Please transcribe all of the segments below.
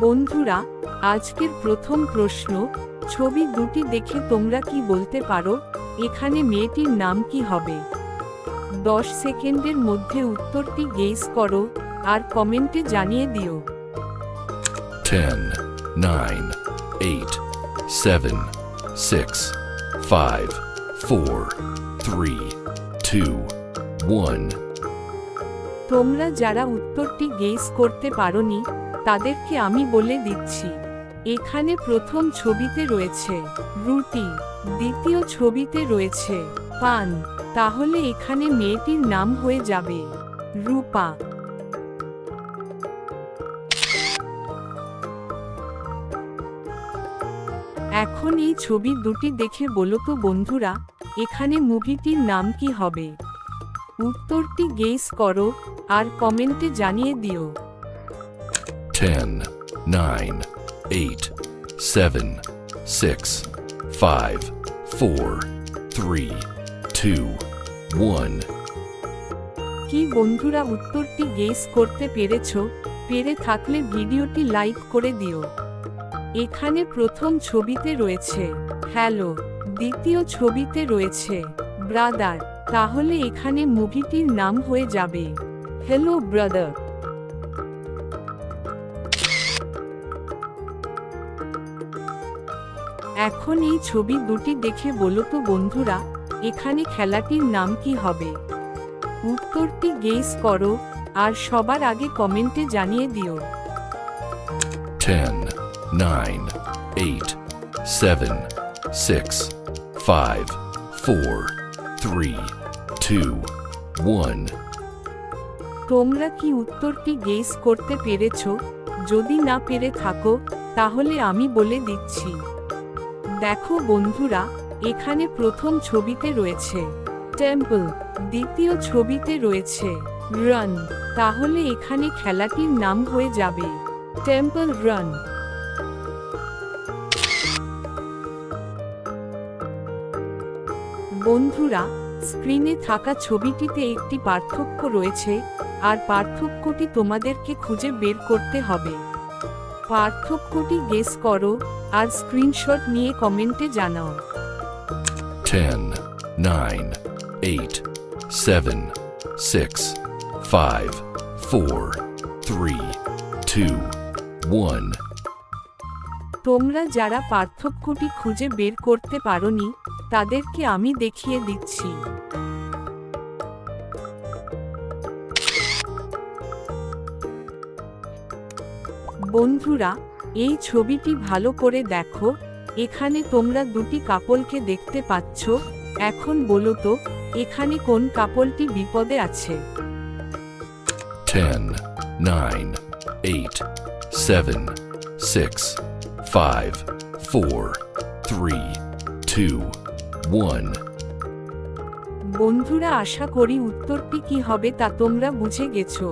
বন্ধুরা, আজকের প্রথম প্রশ্ন, ছবি দুটি দেখে তোমরা কি বলতে পারো এখানে মেয়েটির নাম কি হবে? 10 সেকেন্ডের মধ্যে উত্তরটি গেস করো আর কমেন্টে জানিয়ে দিও। 10, 9, 8, 7, 6, 5, 4, 3, 2, 1. তোমরা যারা উত্তরটি গেস করতে পারোনি তাদেরকে আমি বলে দিচ্ছি। এখানে প্রথম ছবিতে রয়েছে রুটি, দ্বিতীয় ছবিতে রয়েছে পান, তাহলে এখানে মেয়েটির নাম হয়ে যাবে রূপা। এখন এই ছবি দুটি দেখে বলো তো বন্ধুরা, এখানে মুভিটির নাম কি হবে? উত্তরটি গেস করো আর কমেন্টে জানিয়ে দিও। 10, 9, 8, 7, 6, 5, 4, 3, 2, 1. কি বন্ধুরা, উত্তরটি গেস করতে পেরেছো? পেরে থাকলে ভিডিওটি লাইক করে দিও। এখানে প্রথম ছবিতে রয়েছে হ্যালো, দ্বিতীয় ছবিতে রয়েছে ব্রাদার, তাহলে এখানে মুভিটির নাম হয়ে যাবে হ্যালো ব্রাদার। এখন এই ছবি দুটি দেখে বলো তো বন্ধুরা, এখানে খেলাটির নাম কি হবে? উত্তরটি গেস করো আর সবার আগে কমেন্টে জানিয়ে দিও। 10, 9, 8, 7, 6, 5, 4, 3, 2, 1. তোমরা কি উত্তরটি গেস করতে পেরেছো? যদি না পেরে থাকো তাহলে আমি বলে দিচ্ছি। দেখো বন্ধুরা, এখানে প্রথম ছবিতে রয়েছে টেম্পল, দ্বিতীয় ছবিতে রয়েছে রান, তাহলে এখানে খেলাটির নাম হয়ে যাবে টেম্পল রান। বন্ধুরা, স্ক্রিনে থাকা ছবিটিতে একটি পার্থক্য রয়েছে আর পার্থক্যটি তোমাদেরকে খুঁজে বের করতে হবে। পার্থক্যটি গেস করো আর স্ক্রিনশট নিয়ে কমেন্টে জানাও। 10, 9, 8, 7, 6, 5, 4, 3, 2, 1. তোমরা যারা পার্থক্যটি খুঁজে বের করতে পারোনি তাদেরকে আমি দেখিয়ে দিচ্ছি। বন্ধুরা, এই ছবিটি ভালো করে দেখো, এখানে তোমরা দুটি কাপলকে দেখতে পাচ্ছ। এখন বলো তো এখানে কোন কাপলটি বিপদে আছে? 10, 9, 8, 7, 6, 5, 4, 3, 2, 1. বন্ধুরা, আশা করি উত্তরটি কি হবে তা তোমরা বুঝে গেছো।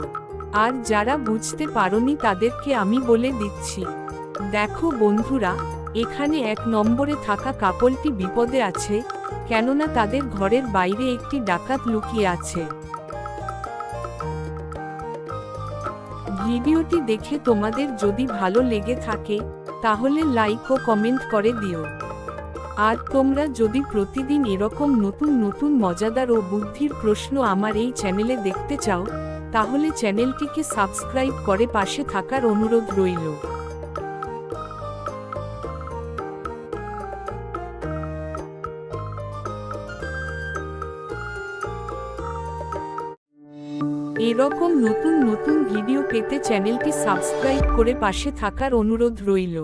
আর যারা বুঝতে পারোনি তাদেরকে আমি বলে দিচ্ছি। দেখো বন্ধুরা, এখানে 1 নম্বরে থাকা কাপলটি বিপদে আছে, কেননা তাদের ঘরের বাইরে একটি ডাকাত লুকিয়ে আছে। ভিডিওটি দেখে তোমাদের যদি ভালো লেগে থাকে তাহলে লাইক ও কমেন্ট করে দিও। আর তোমরা যদি প্রতিদিন এরকম নতুন নতুন মজাদার ও বুদ্ধির প্রশ্ন আমার এই চ্যানেলে দেখতে চাও তাহলে চ্যানেলটিকে সাবস্ক্রাইব করে পাশে থাকার অনুরোধ রইল। এরকম নতুন নতুন ভিডিও পেতে চ্যানেলটি সাবস্ক্রাইব করে পাশে থাকার অনুরোধ রইল।